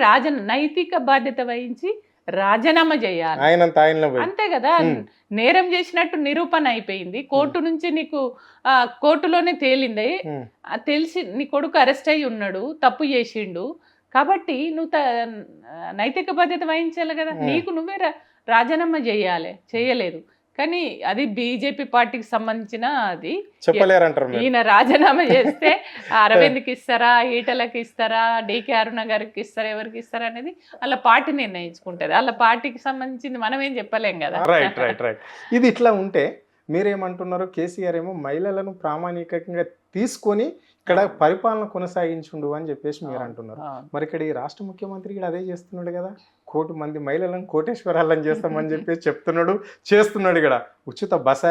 నైతిక బాధ్యత వహించి రాజీనామా చేయాలి. అంతే కదా, నేరం చేసినట్టు నిరూపణ అయిపోయింది, కోర్టు నుంచి నీకు కోర్టులోనే తేలింది, తెలిసి నీ కొడుకు అరెస్ట్ అయ్యి ఉన్నాడు, తప్పు చేసిండు, కాబట్టి నువ్వు నైతిక బాధ్యత వహించాలి కదా, నీకు నువ్వే రాజీనామా చేయాలి. చేయలేదు, కానీ అది బీజేపీ పార్టీకి సంబంధించిన అది చెప్పలేరంటారు. ఈయన రాజీనామా చేస్తే అరవింద్కి ఇస్తారా, ఈటలకి ఇస్తారా, డికే అరుణ గారికి ఇస్తారా, ఎవరికి ఇస్తారా అనేది వాళ్ళ పార్టీ నిర్ణయించుకుంటుంది. వాళ్ళ పార్టీకి సంబంధించింది మనం ఏం చెప్పలేం కదా. Right right right. ఇది ఇట్లా ఉంటే మీరేమంటున్నారు, కేసీఆర్ ఏమో మహిళలను ప్రామాణికంగా తీసుకొని ఇక్కడ పరిపాలన కొనసాగించుండు అని చెప్పేసి మీరు అంటున్నారు. మరి ఇక్కడ ఈ రాష్ట్ర ముఖ్యమంత్రి కూడా అదే చేస్తున్నాడు కదా, 1 కోటి మంది మహిళలను కోటేశ్వరాలను చేస్తామని చెప్పేసి చెప్తున్నాడు, చేస్తున్నాడు. ఇక్కడ ఉచిత బస,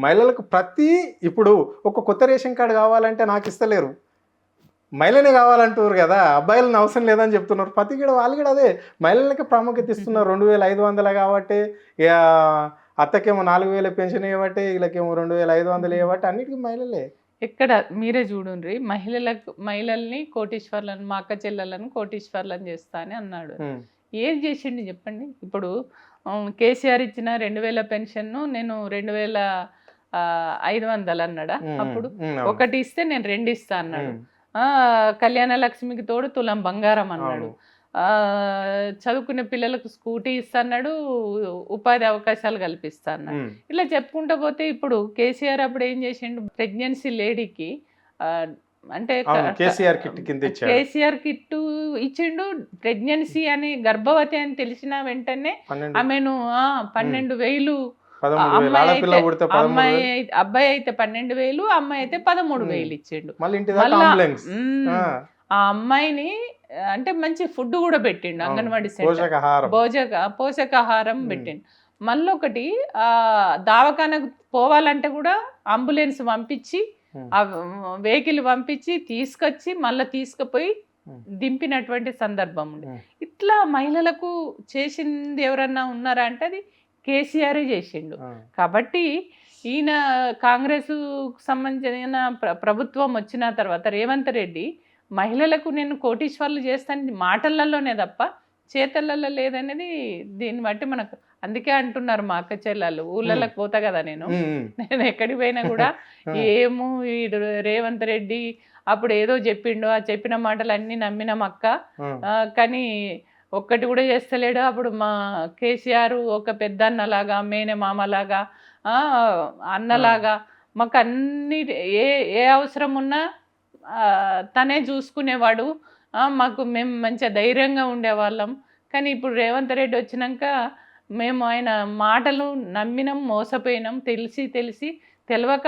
మహిళలకు ఇప్పుడు ఒక కొత్త రేషన్ కార్డు కావాలంటే నాకు ఇస్తలేరు, మహిళనే కావాలంటారు కదా, అబ్బాయిలను అవసరం లేదని చెప్తున్నారు. ప్రతి కూడా వాళ్ళు కూడా అదే మహిళలకి ప్రాముఖ్యత ఇస్తున్నారు. 2500 కాబట్టి అత్తకేమో 4000 పెన్షన్ ఇవ్వబట్టే, వీళ్ళకేమో 2500 ఇవ్వబట్టే, అన్నిటికీ మహిళలే. ఎక్కడ మీరే చూడండి, మహిళల్ని కోటీశ్వర్లను, మా అక్క చెల్లెలను కోటీశ్వర్లను చేస్తా అని అన్నాడు. ఏం చేసిండు చెప్పండి. ఇప్పుడు కేసీఆర్ ఇచ్చిన 2000 పెన్షన్ను నేను 2500 అన్నాడా, అప్పుడు ఒకటి ఇస్తే నేను 2 ఇస్తా అన్నాడు. కళ్యాణ లక్ష్మికి తోడు తులం బంగారం అన్నాడు. చదువుకునే పిల్లలకు స్కూటీ ఇస్తా అన్నాడు, ఉపాధి అవకాశాలు కల్పిస్తా అన్నాడు. ఇలా చెప్పుకుంటూ పోతే ఇప్పుడు కేసీఆర్ అప్పుడు ఏం చేసిండు, ప్రెగ్నెన్సీ లేడీకి అంటే కేసీఆర్ కిట్టు ఇచ్చిండు. ప్రెగ్నెన్సీ అని గర్భవతి అని తెలిసిన వెంటనే ఆమెను 12,000, అబ్బాయి అయితే 12,000, అమ్మాయి అయితే 13,000 ఇచ్చిండు. ఆ అమ్మాయిని అంటే మంచి ఫుడ్ కూడా పెట్టిండు, అంగన్వాడీ సెంటర్ పోషకాహారం పెట్టిండు. మళ్ళీ ఒకటి దవాఖానకు పోవాలంటే కూడా అంబులెన్స్ పంపించి, ఆ వెహికల్ పంపించి తీసుకొచ్చి మళ్ళీ తీసుకుపోయి దింపినటువంటి సందర్భం ఉంది. ఇట్లా మహిళలకు చేసింది ఎవరన్నా ఉన్నారా అంటే అది కేసీఆర్ చేసిండు. కాబట్టి ఈయన కాంగ్రెస్ సంబంధించిన ప్రభుత్వం వచ్చిన తర్వాత రేవంత్ రెడ్డి మహిళలకు నేను కోటీశ్వర్లు చేస్తాను మాటలలోనే తప్ప చేతలలో లేదనేది దీన్ని బట్టి మనకు, అందుకే అంటున్నారు మా అక్క చెల్లెళ్ళు, ఊళ్ళకి పోతా కదా నేను ఎక్కడికి పోయినా కూడా ఏమో రేవంత్ రెడ్డి అప్పుడు ఏదో చెప్పిండు, ఆ చెప్పిన మాటలు అన్ని నమ్మినాం అక్క, కానీ ఒక్కటి కూడా చేస్తలేడు. అప్పుడు మా కేసీఆర్ ఒక పెద్ద అన్నలాగా, మేనే మామలాగా, అన్నలాగా మాకు అన్ని ఏ అవసరం ఉన్నా తనే చూసుకునేవాడు, మాకు మేము మంచిగా ధైర్యంగా ఉండేవాళ్ళం. కానీ ఇప్పుడు రేవంత్ రెడ్డి వచ్చినాక మేము ఆయన మాటలు నమ్మినాం, మోసపోయినాం, తెలిసి తెలియక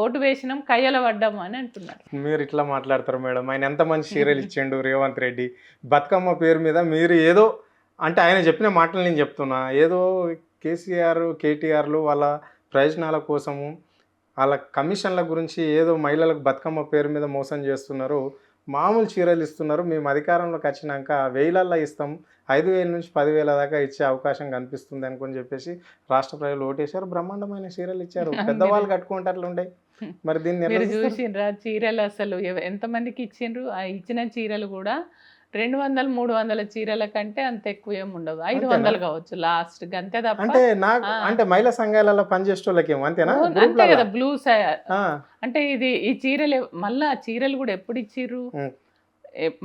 ఓటు వేసినాం, కయ్యల పడ్డాము అని అంటున్నారు. మీరు ఇట్లా మాట్లాడతారు మేడం, ఆయన ఎంత మంచి చీరలు ఇచ్చిండు రేవంత్ రెడ్డి, బతుకమ్మ పేరు మీద మీరు ఏదో అంటే ఆయన చెప్పిన మాటలు నేను చెప్తున్నా, ఏదో కేసీఆర్ కేటీఆర్లు వాళ్ళ ప్రయోజనాల కోసము వాళ్ళ కమిషన్ల గురించి ఏదో మహిళలకు బతుకమ్మ పేరు మీద మోసం చేస్తున్నారు, మామూలు చీరలు ఇస్తున్నారు, మేము అధికారంలోకి వచ్చినాక 1000ల్లో ఇస్తాం, 5,000 నుంచి 10,000 దాకా ఇచ్చే అవకాశం కనిపిస్తుంది అనుకుని చెప్పేసి రాష్ట్ర ప్రజలు ఓటేశారు, బ్రహ్మాండమైన చీరలు ఇచ్చారు, పెద్దవాళ్ళు కట్టుకుంటే అట్లా ఉండే. మరి దీన్ని చూసిండ్రా చీరలు అసలు ఎంతమందికి ఇచ్చిండ్రు, ఆ ఇచ్చిన చీరలు కూడా 200-300 చీరల కంటే అంత ఎక్కువ ఏమి ఉండదు, 500 కావచ్చు లాస్ట్ అంతే తప్ప. అంటే మహిళా సంఘాలలో పనిచేసే వాళ్ళకి అంతేనా, అంతే కదా బ్లూ అంటే ఇది ఈ చీరలు మళ్ళా చీరలు కూడా ఎప్పుడు ఇచ్చిర్రు,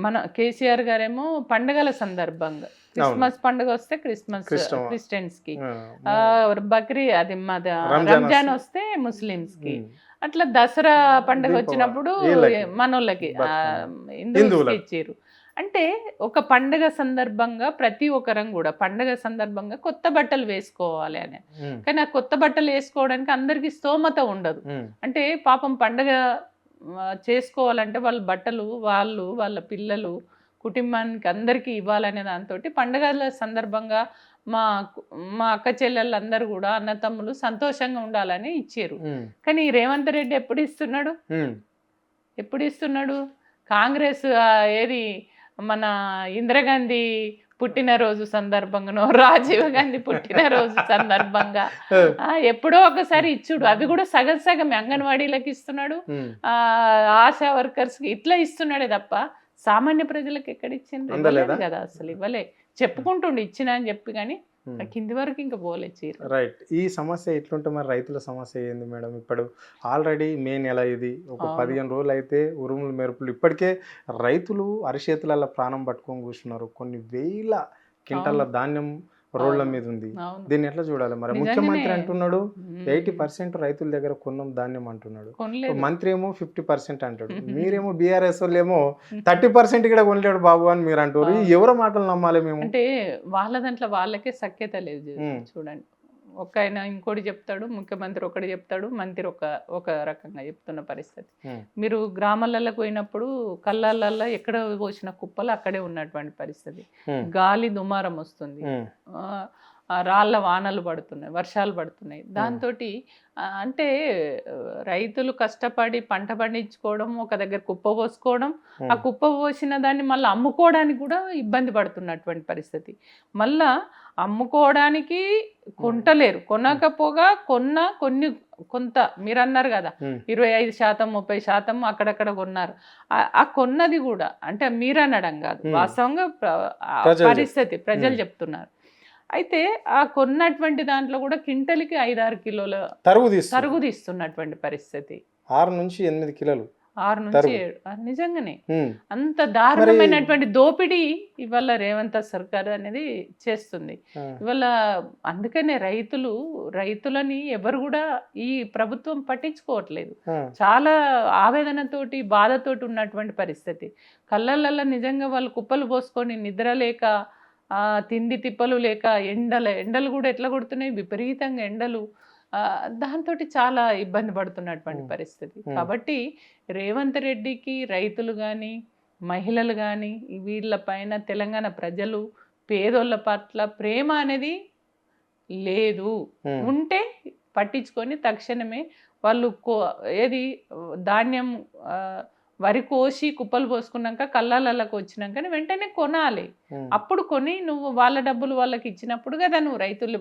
మన కేసీఆర్ గారేమో పండుగల సందర్భంగా, క్రిస్మస్ పండుగ వస్తే క్రిస్టియన్స్ కి, బక్రీ అది రంజాన్ వస్తే ముస్లిమ్స్ కి, అట్లా దసరా పండుగ వచ్చినప్పుడు మనోళ్ళకి హిందువులకి ఇచ్చిర్రు. అంటే ఒక పండుగ సందర్భంగా ప్రతి ఒక్కరం కూడా పండుగ సందర్భంగా కొత్త బట్టలు వేసుకోవాలి అని, కానీ ఆ కొత్త బట్టలు వేసుకోవడానికి అందరికి స్తోమత ఉండదు. అంటే పాపం పండుగ చేసుకోవాలంటే వాళ్ళ బట్టలు వాళ్ళ పిల్లలు కుటుంబానికి అందరికీ ఇవ్వాలనే దాంతో పండుగల సందర్భంగా మా అక్క చెల్లెళ్ళు అందరూ కూడా అన్నతమ్ములు సంతోషంగా ఉండాలని ఇచ్చారు. కానీ రేవంత్ రెడ్డి ఎప్పుడు ఇస్తున్నాడు కాంగ్రెస్ ఏది మన ఇందిరాగాంధీ పుట్టినరోజు సందర్భంగానో రాజీవ్ గాంధీ పుట్టినరోజు సందర్భంగా ఎప్పుడో ఒకసారి ఇచ్చుడు, అవి కూడా సగం అంగన్వాడీలకు ఇస్తున్నాడు, ఆశా వర్కర్స్ కి ఇట్లా ఇస్తున్నాడే తప్ప సామాన్య ప్రజలకు ఎక్కడ ఇచ్చిండ్రు? ఇవ్వలేదు కదా, అసలు ఇవ్వలే. చెప్పుకుంటుండే ఇచ్చిన అని చెప్పి, కానీ ఆ కింది వరకు ఇంకా పోలే చీర. రైట్. ఈ సమస్య ఎట్లుంటే మరి రైతుల సమస్య ఏంది మేడం? ఇప్పుడు ఆల్రెడీ మే నెల ఇది, ఒక 15 రోజులు అయితే ఉరుములు మెరుపులు, ఇప్పటికే రైతులు అరిచేతులలో ప్రాణం పట్టుకొని కూర్చున్నారు. కొన్ని వేల క్వింటాల ధాన్యం రోడ్ల మీద ఉంది. అవును, దీన్ని ఎట్లా చూడాలి మరి? నిజంగానే. ముఖ్యమంత్రి అంటున్నాడు 80% రైతుల దగ్గర కొన్నాం ధాన్యం అంటున్నాడు. కొనలేదు. మంత్రి ఏమో 50% అంటాడు. మీరేమో బీఆర్ఎస్ వాళ్ళు ఏమో 30% కూడా కొనలేడు బాబు అని మీరు అంటారు. ఎవరి మాటలు నమ్మాలి మేము? అంటే వాళ్ళ దాంట్లో వాళ్ళకే సఖ్యత లేదు. చూడండి, ఒక ఆయన ఇంకోటి చెప్తాడు, ముఖ్యమంత్రి ఒకటి చెప్తాడు, మంత్రి ఒక రకంగా చెప్తున్న పరిస్థితి. మీరు గ్రామాలకు పోయినప్పుడు కళ్ళల్లో ఎక్కడ పోసిన కుప్పలు అక్కడే ఉన్నటువంటి పరిస్థితి. గాలి దుమారం వస్తుంది, రాళ్ళ వానలు పడుతున్నాయి, వర్షాలు పడుతున్నాయి. దాంతో అంటే రైతులు కష్టపడి పంట పండించుకోవడం, ఒక దగ్గర కుప్ప పోసుకోవడం, ఆ కుప్ప పోసిన దాన్ని మళ్ళీ అమ్ముకోవడానికి కూడా ఇబ్బంది పడుతున్నటువంటి పరిస్థితి. మళ్ళా అమ్ముకోవడానికి కొంటలేరు, కొనకపోగా కొంత మీరు అన్నారు కదా 25% 30% అక్కడక్కడ కొన్నారు. ఆ కొన్నది కూడా అంటే మీరు అనడం కాదు, వాస్తవంగా పరిస్థితి ప్రజలు చెప్తున్నారు. అయితే ఆ కొన్నటువంటి దాంట్లో కూడా క్వింటల్కి 5-6 కిలోల తరుగు తీస్తున్నటువంటి పరిస్థితి. 6 నుంచి 8 కిలోలు, 6 నుంచి 7. నిజంగానే అంత దారుణమైనటువంటి దోపిడీ ఇవాళ రేవంత్ సర్కార్ అనేది చేస్తుంది ఇవాళ. అందుకనే రైతులని ఎవరు కూడా ఈ ప్రభుత్వం పట్టించుకోవట్లేదు. చాలా ఆవేదనతోటి బాధతోటి ఉన్నటువంటి పరిస్థితి. కళ్ళల్లో నిజంగా వాళ్ళు కుప్పలు పోసుకొని నిద్ర లేక, తిండి తిప్పలు లేక, ఎండలు కూడా ఎట్లా కొడుతున్నాయి, విపరీతంగా ఎండలు, దాంతో చాలా ఇబ్బంది పడుతున్నటువంటి పరిస్థితి. కాబట్టి రేవంత్ రెడ్డికి రైతులు కానీ మహిళలు కానీ వీళ్ళ పైన తెలంగాణ ప్రజలు పేదోళ్ళ పట్ల ప్రేమ అనేది లేదు. ఉంటే పట్టించుకొని తక్షణమే వాళ్ళు ధాన్యం వరి కోసి కుప్పలు పోసుకున్నాక కళ్ళలకు వచ్చినాక వెంటనే కొనాలి. అప్పుడు కొని నువ్వు వాళ్ళ డబ్బులు వాళ్ళకి ఇచ్చినప్పుడు కదా నువ్వు రైతుల్ని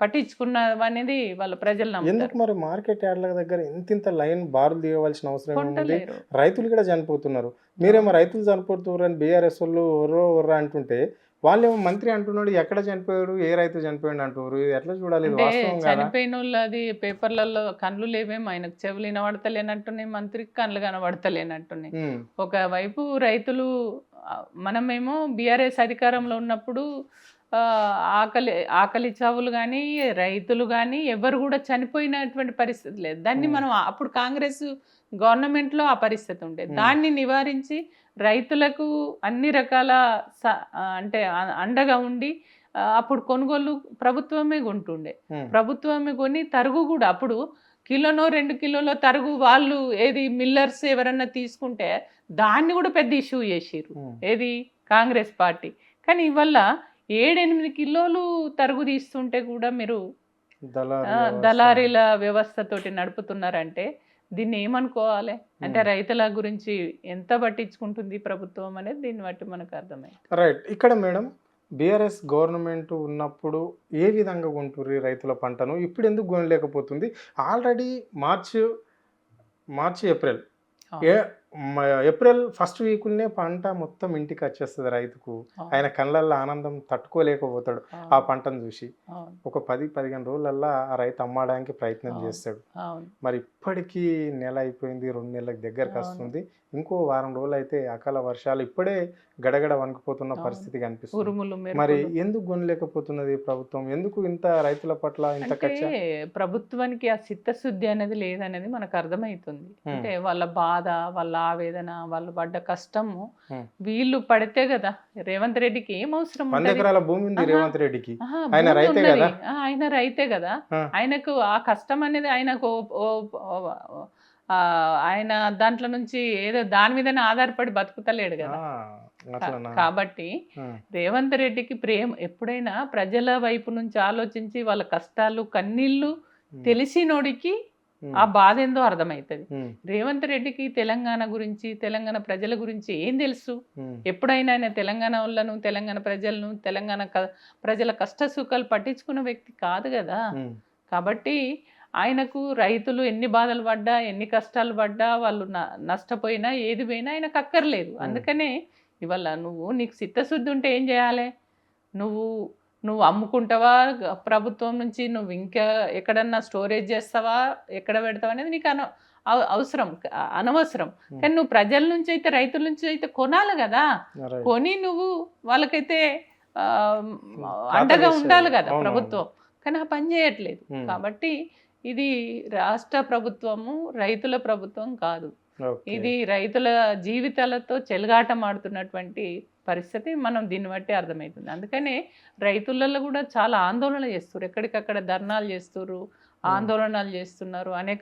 పట్టించుకున్నావు అనేది వాళ్ళ ప్రజలు నమ్ముతారు. ఎందుకు మరి మార్కెట్ యార్డ్ల దగ్గర ఇంత లైన్ బారులు తీయవలసిన అవసరం ఏముంది? రైతులు కూడా చనిపోతున్నారు. మీరేమో రైతులు చనిపోతున్నారు అని బీఆర్ఎస్ వాళ్ళు ఒర్ర అంటుంటే, వాళ్ళేమో మంత్రి అంటున్నాడు ఎక్కడ చనిపోయాడు, ఏ రైతు చనిపోయాడు అంటున్నారు. ఎట్లా చూడాలి? చనిపోయిన వాళ్ళు అది పేపర్లలో కళ్ళు లేవేమో, ఆయనకు చెవులు వినబడతలేనట్టున్నాయి, మంత్రికి కళ్ళు కనబడతలేనట్టున్నాయి. ఒకవైపు రైతులు, మనమేమో బీఆర్ఎస్ అధికారంలో ఉన్నప్పుడు ఆకలి చావులు కానీ రైతులు కానీ ఎవరు కూడా చనిపోయినటువంటి పరిస్థితి లేదు. దాన్ని మనం అప్పుడు కాంగ్రెస్ గవర్నమెంట్లో ఆ పరిస్థితి ఉండేది. దాన్ని నివారించి రైతులకు అన్ని రకాల అంటే అండగా ఉండి అప్పుడు కొనుగోలు ప్రభుత్వమే కొంటుండే. ప్రభుత్వమే కొని తరుగు కూడా అప్పుడు కిలోనో 2 కిలోలో తరుగు వాళ్ళు మిల్లర్స్ ఎవరన్నా తీసుకుంటే దాన్ని కూడా పెద్ద ఇష్యూ చేసిర్రు కాంగ్రెస్ పార్టీ. కానీ ఇవల్ల 7-8 కిలోలు తరుగు తీస్తుంటే కూడా మీరు దళారీల వ్యవస్థతోటి నడుపుతున్నారంటే దీన్ని ఏమనుకోవాలి? అంటే రైతుల గురించి ఎంత పట్టించుకుంటుంది ప్రభుత్వం అనేది దీన్ని బట్టి మనకు అర్థమైంది. రైట్. ఇక్కడ మేడం, బీఆర్ఎస్ గవర్నమెంట్ ఉన్నప్పుడు ఏ విధంగా కొంటుర్రు రైతుల పంటను, ఇప్పుడు ఎందుకు కొనలేకపోతుంది? ఆల్రెడీ మార్చి ఏప్రిల్ ఫస్ట్ వీక్నే పంట మొత్తం ఇంటికి వచ్చేస్తుంది రైతుకు. ఆయన కళ్ళల్లో ఆనందం తట్టుకోలేకపోతాడు ఆ పంటను చూసి. ఒక 10-15 రోజులల్లా ఆ రైతు అమ్మడానికి ప్రయత్నం చేస్తాడు. మరి ఇప్పటికీ నెల అయిపోయింది, 2 నెలలకు దగ్గరకు వస్తుంది. ఇంకో వారం రోజులు అయితే అకాల వర్షాలు ఇప్పుడే గడగడ వణికిపోతున్న పరిస్థితి కనిపిస్తుంది. మరి ఎందుకు కొనలేకపోతున్నది ప్రభుత్వం? ఎందుకు ఇంత రైతుల పట్ల ఇంత కక్ష? ప్రభుత్వానికి ఆ చిత్తశుద్ధి అనేది లేదనేది మనకు అర్థమవుతుంది. అంటే వాళ్ళ బాధ, వాళ్ళ ఆవేదన, వాళ్ళు పడ్డ కష్టము వీళ్ళు పడితే కదా. రేవంత్ రెడ్డికి ఏం అవసరం? 100 ఎకరాల భూమి ఉంది రేవంత్ రెడ్డికి. ఆయన రైతే కదా. ఆయనకు ఆ కష్టం అనేది ఆయన దాంట్లో నుంచి ఏదో దాని మీదనే ఆధారపడి బతుకుతలేడు కదా. కాబట్టి రేవంత్ రెడ్డికి ఎప్పుడైనా ప్రజల వైపు నుంచి ఆలోచించి వాళ్ళ కష్టాలు కన్నీళ్లు తెలిసినోడికి ఆ బాధ ఏందో అర్థమవుతుంది. రేవంత్ రెడ్డికి తెలంగాణ గురించి, తెలంగాణ ప్రజల గురించి ఏం తెలుసు? ఎప్పుడైనా ఆయన తెలంగాణ వాళ్ళను, తెలంగాణ ప్రజలను, తెలంగాణ ప్రజల కష్ట సుఖాలు పట్టించుకున్న వ్యక్తి కాదు కదా. కాబట్టి ఆయనకు రైతులు ఎన్ని బాధలు పడ్డా ఎన్ని కష్టాలు పడ్డా వాళ్ళు నష్టపోయినా ఏది పోయినా ఆయనకు అక్కర్లేదు. అందుకనే ఇవాళ నీకు చిత్తశుద్ధి ఉంటే ఏం చేయాలి, నువ్వు అమ్ముకుంటావా ప్రభుత్వం నుంచి, నువ్వు ఇంకా ఎక్కడన్నా స్టోరేజ్ చేస్తావా, ఎక్కడ పెడతావా అనేది నీకు అనవసరం. కానీ నువ్వు ప్రజల నుంచి అయితే రైతుల నుంచి అయితే కొనాలి కదా, కొని నువ్వు వాళ్ళకైతే అండగా ఉండాలి కదా ప్రభుత్వం. కానీ ఆ పని చేయట్లేదు. కాబట్టి ఇది రాష్ట్ర ప్రభుత్వము రైతుల ప్రభుత్వం కాదు, ఇది రైతుల జీవితాలతో చెలగాటం ఆడుతున్నటువంటి పరిస్థితి మనం దీన్ని బట్టి అర్థమవుతుంది. అందుకనే రైతులలో కూడా చాలా ఆందోళన చేస్తారు, ఎక్కడికక్కడ ధర్నాలు చేస్తున్నారు, ఆందోళనలు చేస్తున్నారు, అనేక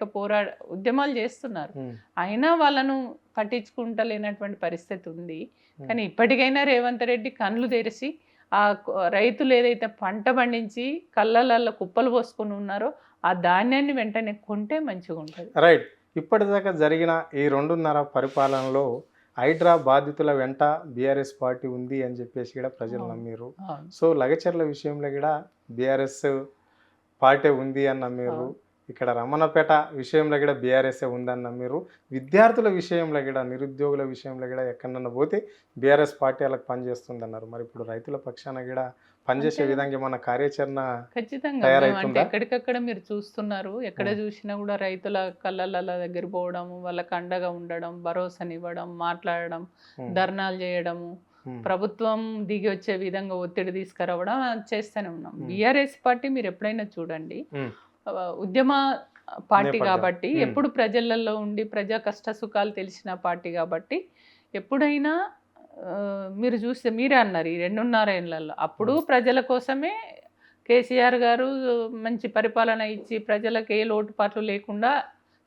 ఉద్యమాలు చేస్తున్నారు. అయినా వాళ్ళను పట్టించుకుంటలేనటువంటి పరిస్థితి ఉంది. కానీ ఇప్పటికైనా రేవంత్ రెడ్డి కళ్ళు తెరిచి ఆ రైతులు ఏదైతే పంట పండించి కళ్ళల్లో కుప్పలు పోసుకొని ఉన్నారో ఆ ధాన్యాన్ని వెంటనే కొంటే మంచిగా ఉంటుంది. రైట్. ఇప్పటిదాకా జరిగిన ఈ 2.5 పరిపాలనలో హైడ్రా బాధితుల వెంట బీఆర్ఎస్ పార్టీ ఉంది అని చెప్పేసి కూడా ప్రజలు నమ్మిరు. సో లగచర్ల విషయంలో కూడా బీఆర్ఎస్ పార్టీ ఉంది అని నమ్మిరు. ఇక్కడ రమణపేట విషయంలో కూడా బీఆర్ఎస్ ఉందని నమ్మిరు. విద్యార్థుల విషయంలో కూడా, నిరుద్యోగుల విషయంలో కూడా ఎక్కడన్నా పోతే బీఆర్ఎస్ పార్టీ వాళ్ళకి పనిచేస్తుంది అన్నారు. మరి ఇప్పుడు రైతుల పక్షాన కూడా పనిచేసే విధంగా మన కార్యాచరణ ఖచ్చితంగా అంటే ఎక్కడికక్కడ మీరు చూస్తున్నారు, ఎక్కడ చూసినా కూడా రైతుల కళ్ళ దగ్గర పోవడం, వాళ్ళకి అండగా ఉండడం, భరోసానివ్వడం, మాట్లాడడం, ధర్నాలు చేయడము, ప్రభుత్వం దిగి వచ్చే విధంగా ఒత్తిడి తీసుకురావడం చేస్తూనే ఉన్నాం. బీఆర్ఎస్ పార్టీ మీరు ఎప్పుడైనా చూడండి, ఉద్యమ పార్టీ కాబట్టి, ఎప్పుడు ప్రజలలో ఉండి ప్రజా కష్ట సుఖాలు తెలిసిన పార్టీ కాబట్టి, ఎప్పుడైనా మీరు చూస్తే మీరే అన్నారు ఈ 2.5 ఏళ్లలో అప్పుడు ప్రజల కోసమే కేసీఆర్ గారు మంచి పరిపాలన ఇచ్చి ప్రజలకు ఏ లోటుపాట్లు లేకుండా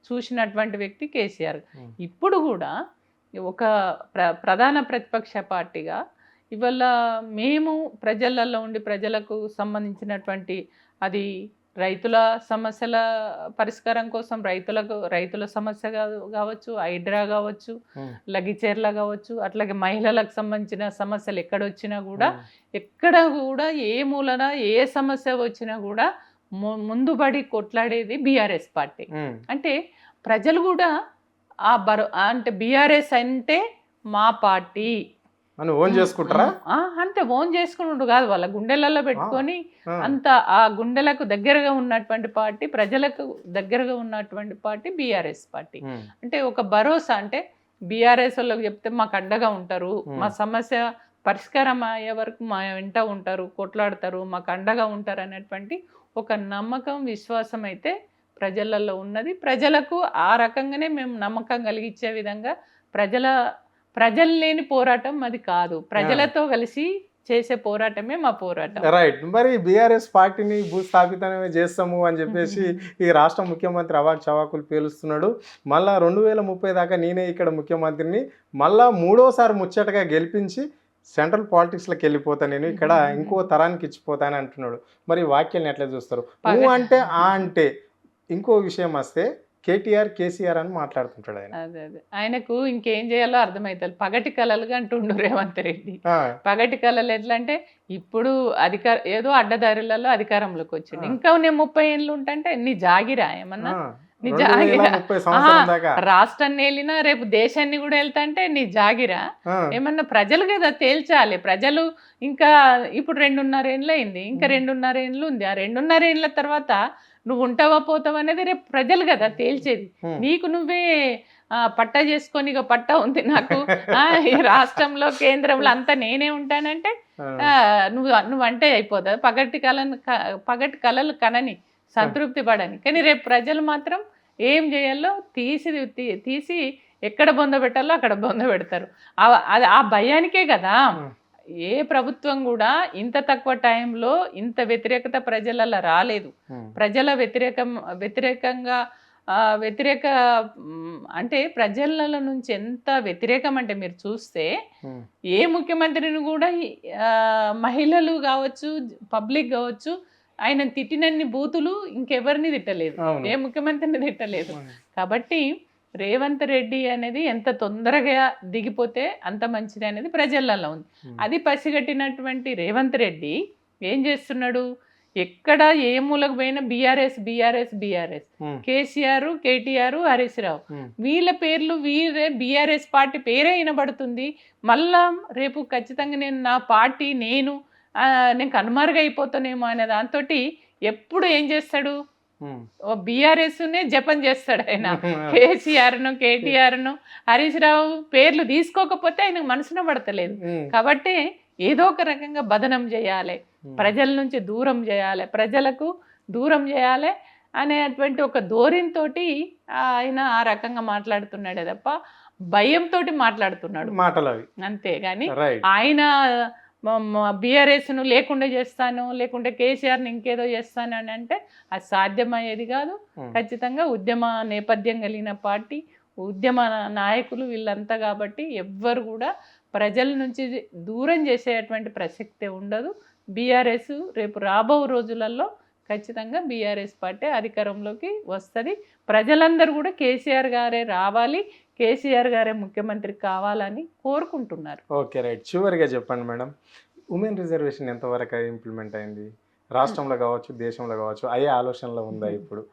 చూసినటువంటి వ్యక్తి కేసీఆర్. ఇప్పుడు కూడా ఒక ప్రధాన ప్రతిపక్ష పార్టీగా ఇవాళ మేము ప్రజలలో ఉండి ప్రజలకు సంబంధించినటువంటి అది రైతుల సమస్యల పరిష్కారం కోసం రైతుల సమస్య కావచ్చు, హైడ్రా కావచ్చు, లగిచేర్ల కావచ్చు, అట్లాగే మహిళలకు సంబంధించిన సమస్యలు ఎక్కడొచ్చినా కూడా, ఎక్కడ కూడా ఏ మూలన ఏ సమస్య వచ్చినా కూడా ముందుబడి కొట్లాడేది బీఆర్ఎస్ పార్టీ. అంటే ప్రజలు కూడా అంటే బీఆర్ఎస్ అంటే మా పార్టీ అని ఓన్ చేసుకుంటారా, అంతే ఓన్ చేసుకున్నాడు కాదు, వాళ్ళ గుండెలలో పెట్టుకొని అంత ఆ గుండెలకు దగ్గరగా ఉన్నటువంటి పార్టీ, ప్రజలకు దగ్గరగా ఉన్నటువంటి పార్టీ బీఆర్ఎస్ పార్టీ. అంటే ఒక భరోసా, అంటే బీఆర్ఎస్ వాళ్ళకి చెప్తే మాకు అండగా ఉంటారు, మా సమస్య పరిష్కారం అయ్యే వరకు మా వెంట ఉంటారు, కొట్లాడతారు, మాకు అండగా ఉంటారు అనేటువంటి ఒక నమ్మకం, విశ్వాసం అయితే ప్రజలలో ఉన్నది. ప్రజలకు ఆ రకంగానే మేము నమ్మకం కలిగించే విధంగా ప్రజలు లేని పోరాటం అది కాదు, ప్రజలతో కలిసి చేసే పోరాటమే మా పోరాటం. రైట్. మరి బీఆర్ఎస్ పార్టీని భూస్థాపితమే చేస్తాము అని చెప్పేసి ఈ రాష్ట్ర ముఖ్యమంత్రి అవాక్ చవాకులు పేలుస్తున్నాడు. మళ్ళా 2030 దాకా నేనే ఇక్కడ ముఖ్యమంత్రిని, మళ్ళా 3వ సారి ముచ్చటగా గెలిపించి సెంట్రల్ పాలిటిక్స్లోకి వెళ్ళిపోతాను, నేను ఇక్కడ ఇంకో తరానికి ఇచ్చిపోతాను అంటున్నాడు. మరి వాక్యాన్ని ఎట్లా చూస్తారు? అంటే అంటే ఇంకో విషయం వస్తే కేటీఆర్ కేసీఆర్ అని మాట్లాడుతుంటాడు ఆయన. అదే ఆయనకు ఇంకేం చేయాలో అర్థమవుతుంది. పగటి కళలుగా అంటుండు రేవంత్ రెడ్డి. పగటి కళలు ఎట్లా అంటే, ఇప్పుడు ఏదో అడ్డదారులలో అధికారంలోకి వచ్చిండు, ఇంకా నేను 30 ఏళ్ళు ఉంటే నీ జాగిరా ఏమన్నా, నీ జాగిరా, రాష్ట్రాన్ని వెళ్ళినా రేపు దేశాన్ని కూడా వెళ్తా అంటే నీ జాగిరా ఏమన్నా, ప్రజలు కదా తేల్చాలి. ప్రజలు ఇంకా ఇప్పుడు 2.5 ఏళ్ళు అయింది, ఇంకా 2.5 ఏళ్ళు ఉంది. ఆ 2.5 ఏళ్ళ తర్వాత నువ్వు ఉంటావా పోతావా అనేది రేపు ప్రజలు కదా తేల్చేది. నీకు నువ్వే పట్టా చేసుకొని ఇక పట్టా ఉంది నాకు ఈ రాష్ట్రంలో కేంద్రంలో అంతా నేనే ఉంటానంటే నువ్వు అంటే అయిపోతుంది. పగటి కళలు కనని, సంతృప్తి పడని. కానీ రేపు ప్రజలు మాత్రం ఏం చేయాలో తీసి ఎక్కడ బొంద పెట్టాలో అక్కడ బొంద పెడతారు. ఆ భయానికే కదా ఏ ప్రభుత్వం కూడా ఇంత తక్కువ టైంలో ఇంత వ్యతిరేకత ప్రజలలో రాలేదు. ప్రజల వ్యతిరేకంగా అంటే ప్రజల నుంచి ఎంత వ్యతిరేకం అంటే మీరు చూస్తే ఏ ముఖ్యమంత్రిని కూడా మహిళలు కావచ్చు, పబ్లిక్ కావచ్చు, ఆయన తిట్టినన్ని బూతులు ఇంకెవరిని తిట్టలేదు, ఏ ముఖ్యమంత్రిని తిట్టలేదు. కాబట్టి రేవంత్ రెడ్డి అనేది ఎంత తొందరగా దిగిపోతే అంత మంచిది అనేది ప్రజలలో ఉంది. అది పసిగట్టినటువంటి రేవంత్ రెడ్డి ఏం చేస్తున్నాడు, ఎక్కడ ఏ మూలకు పోయినా బీఆర్ఎస్ బీఆర్ఎస్ బీఆర్ఎస్, కేసీఆర్, కేటీఆర్, హరీష్ రావు, వీళ్ళ పేర్లు వీరే బీఆర్ఎస్ పార్టీ పేరే వినబడుతుంది. మళ్ళా రేపు ఖచ్చితంగా నేను నా పార్టీ నేను కనుమరుగైపోతానేమో అనే దాంతో ఎప్పుడు ఏం చేస్తాడు, బీఆర్ఎస్నే జపం చేస్తాడు ఆయన. కేసీఆర్ను, కేటీఆర్ను, హరీష్ రావు పేర్లు తీసుకోకపోతే ఆయనకు మనసున పడతలేదు. కాబట్టి ఏదో ఒక రకంగా బదనం చేయాలి, ప్రజల నుంచి దూరం చేయాలి, ప్రజలకు దూరం చేయాలి అనేటువంటి ఒక ధోరణితో ఆయన ఆ రకంగా మాట్లాడుతున్నాడే తప్ప భయంతో మాట్లాడుతున్నాడు మాటలు అవి, అంతేగాని ఆయన బీఆర్ఎస్ను లేకుండా చేస్తాను లేకుంటే కేసీఆర్ని ఇంకేదో చేస్తాను అని అంటే అది సాధ్యమయ్యేది కాదు. ఖచ్చితంగా ఉద్యమ నేపథ్యం కలిగిన పార్టీ, ఉద్యమ నాయకులు వీళ్ళంతా కాబట్టి ఎవ్వరు కూడా ప్రజల నుంచి దూరం చేసేటువంటి ప్రసక్తే ఉండదు. బీఆర్ఎస్ రేపు రాబో రోజులలో ఖచ్చితంగా బీఆర్ఎస్ పార్టీ అధికారంలోకి వస్తుంది. ప్రజలందరూ కూడా కేసీఆర్ గారే రావాలి, కేసీఆర్ గారే ముఖ్యమంత్రి కావాలని కోరుకుంటున్నారు. Okay, right. చివరిగా చెప్పండి మేడం, ఉమెన్ రిజర్వేషన్ ఎంతవరకు ఇంప్లిమెంట్ అయింది? రాష్ట్రంలో కావచ్చు, దేశంలో కావచ్చు, అయ్యే ఆలోచనలో ఉందా ఇప్పుడు?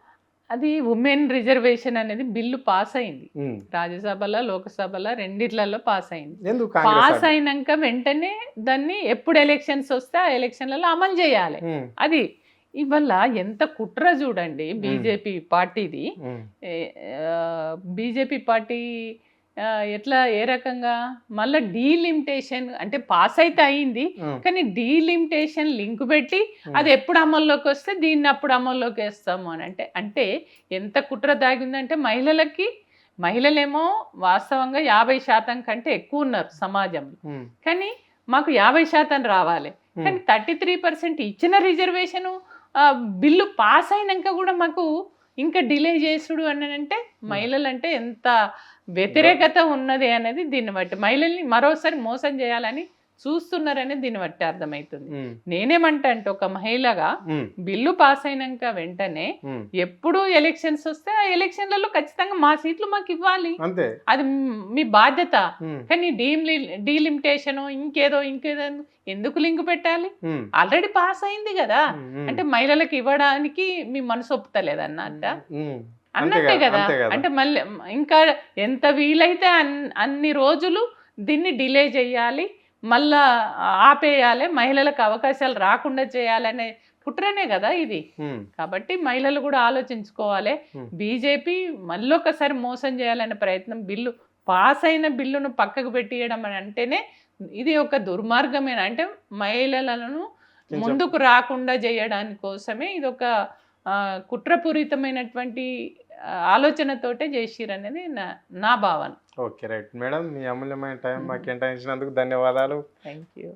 అది ఉమెన్ రిజర్వేషన్ అనేది బిల్లు పాస్ అయింది, రాజ్యసభలో లోక్సభలో రెండిట్లలో పాస్ అయింది. పాస్ అయినాక వెంటనే దాన్ని ఎప్పుడు ఎలక్షన్స్ వస్తే ఆ ఎలక్షన్లలో అమలు చేయాలి. అది ఇవల్ల ఎంత కుట్ర చూడండి బీజేపీ పార్టీది. బీజేపీ పార్టీ ఎట్లా ఏ రకంగా మళ్ళీ డీలిమిటేషన్ అంటే పాస్ అయితే అయింది, కానీ డీలిమిటేషన్ లింక్ పెట్టి అది ఎప్పుడు అమల్లోకి వస్తే దీన్ని అప్పుడు అమల్లోకి వేస్తాము అని అంటే ఎంత కుట్ర దాగిందంటే మహిళలేమో వాస్తవంగా 50% కంటే ఎక్కువ ఉన్నారు సమాజంలో, కానీ మాకు 50% రావాలి, కానీ 33% ఇచ్చిన రిజర్వేషను బిల్లు పాస్ అయినాక కూడా మాకు ఇంకా డిలే చేసుడు అని అంటే మహిళలంటే ఎంత వ్యతిరేకత ఉన్నది అనేది దీన్ని బట్టి, మహిళల్ని మరోసారి మోసం చేయాలని చూస్తున్నారనేది దీన్ని బట్టి అర్థమవుతుంది. నేనేమంటా అంటే ఒక మహిళగా బిల్లు పాస్ అయినాక వెంటనే ఎప్పుడు ఎలక్షన్స్ వస్తే ఆ ఎలక్షన్లలో ఖచ్చితంగా మా సీట్లు మాకు ఇవ్వాలి, అది మీ బాధ్యత. కానీ డీలిమిటేషన్ ఇంకేదో ఎందుకు లింక్ పెట్టాలి? ఆల్రెడీ పాస్ అయింది కదా, అంటే మహిళలకు ఇవ్వడానికి మీ మనసు ఒప్పుతలేదన్నట్ట అన్నట్టే కదా. అంటే మళ్ళీ ఇంకా ఎంత వీలైతే అన్ని రోజులు దీన్ని డిలే చేయాలి, మళ్ళా ఆపేయాలి, మహిళలకు అవకాశాలు రాకుండా చేయాలనే కుట్రనే కదా ఇది. కాబట్టి మహిళలు కూడా ఆలోచించుకోవాలి. బీజేపీ మళ్ళీ ఒకసారి మోసం చేయాలనే ప్రయత్నం, బిల్లు పాస్ అయిన బిల్లును పక్కకు పెట్టియడం అని అంటేనే ఇది ఒక దుర్మార్గమైన, అంటే మహిళలను ముందుకు రాకుండా చేయడానికి కోసమే ఇది ఒక కుట్రపూరితమైనటువంటి ఆలోచనతోటే చేసిరనేది నా భావన. ఓకే, రైట్ మేడం, మీ అమూల్యమైన టైం మాకు కేటాయించినందుకు ధన్యవాదాలు. Thank you.